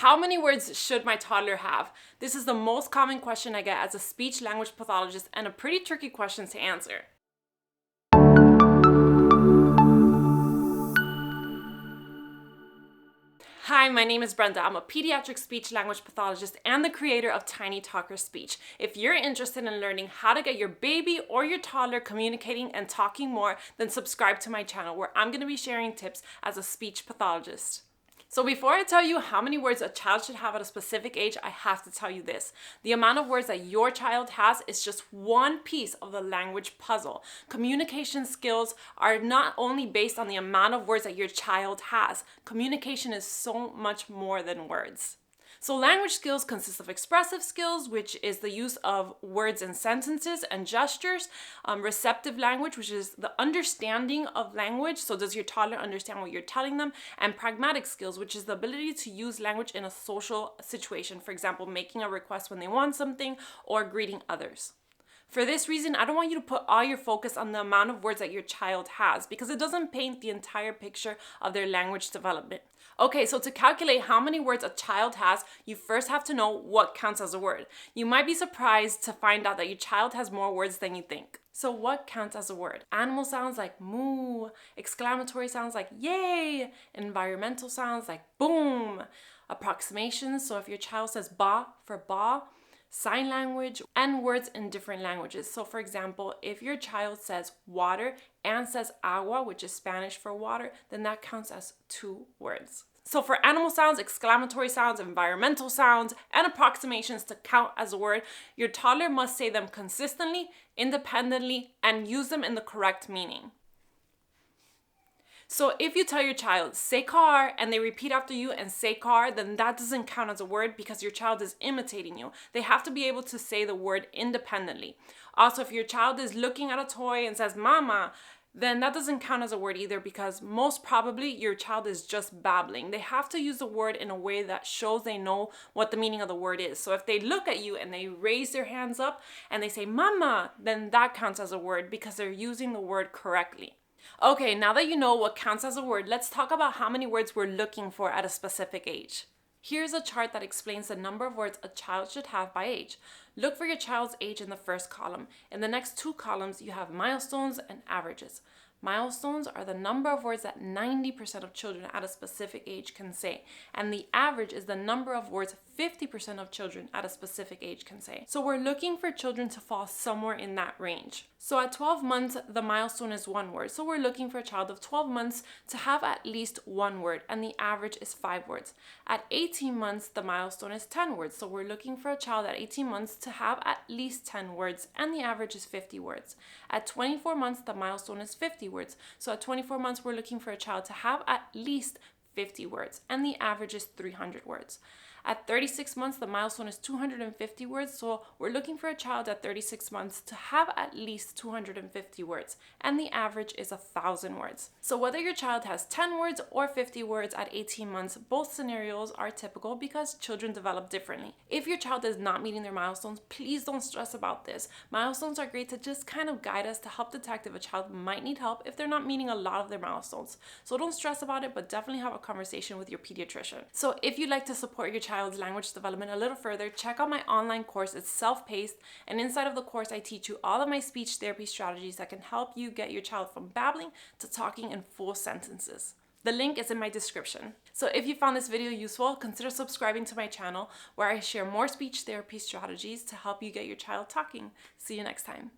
How many words should my toddler have? This is the most common question I get as a speech language pathologist and a pretty tricky question to answer. Hi, my name is Brenda. I'm a pediatric speech language pathologist and the creator of Tiny Talker Speech. If you're interested in learning how to get your baby or your toddler communicating and talking more, then subscribe to my channel where I'm going to be sharing tips as a speech pathologist. So before I tell you how many words a child should have at a specific age, I have to tell you this. The amount of words that your child has is just one piece of the language puzzle. Communication skills are not only based on the amount of words that your child has. Communication is so much more than words. So language skills consist of expressive skills, which is the use of words and sentences and gestures. Receptive language, which is the understanding of language. So does your toddler understand what you're telling them? And pragmatic skills, which is the ability to use language in a social situation. For example, making a request when they want something or greeting others. For this reason, I don't want you to put all your focus on the amount of words that your child has because it doesn't paint the entire picture of their language development. Okay, so to calculate how many words a child has, you first have to know what counts as a word. You might be surprised to find out that your child has more words than you think. So what counts as a word? Animal sounds like moo, exclamatory sounds like yay, environmental sounds like boom, approximations, so if your child says ba for ba, sign language, and words in different languages. So for example, if your child says water and says agua, which is Spanish for water, then that counts as 2 words. So for animal sounds, exclamatory sounds, environmental sounds, and approximations to count as a word, your toddler must say them consistently, independently, and use them in the correct meaning. So if you tell your child, say car, and they repeat after you and say car, then that doesn't count as a word because your child is imitating you. They have to be able to say the word independently. Also, if your child is looking at a toy and says mama, then that doesn't count as a word either because most probably your child is just babbling. They have to use the word in a way that shows they know what the meaning of the word is. So if they look at you and they raise their hands up and they say mama, then that counts as a word because they're using the word correctly. Okay, now that you know what counts as a word, let's talk about how many words we're looking for at a specific age. Here's a chart that explains the number of words a child should have by age. Look for your child's age in the first column. In the next 2 columns, you have milestones and averages. Milestones are the number of words that 90% of children at a specific age can say, and the average is the number of words 50% of children at a specific age can say. So we're looking for children to fall somewhere in that range. So at 12 months, the milestone is 1 word. So we're looking for a child of 12 months to have at least 1 word, and the average is 5 words. At 18 months, the milestone is 10 words. So we're looking for a child at 18 months to have at least 10 words, and the average is 50 words. At 24 months, the milestone is 50 words. So at 24 months, we're looking for a child to have at least 50 words, and the average is 300 words. At 36 months, the milestone is 250 words, so we're looking for a child at 36 months to have at least 250 words, and the average is 1,000 words. So whether your child has 10 words or 50 words at 18 months, both scenarios are typical because children develop differently. If your child is not meeting their milestones, please don't stress about this. Milestones are great to just kind of guide us to help detect if a child might need help if they're not meeting a lot of their milestones. So don't stress about it, but definitely have a conversation with your pediatrician. So if you'd like to support your child's language development a little further, check out my online course. It's self-paced, and inside of the course I teach you all of my speech therapy strategies that can help you get your child from babbling to talking in full sentences. The link is in my description. So if you found this video useful, consider subscribing to my channel where I share more speech therapy strategies to help you get your child talking. See you next time.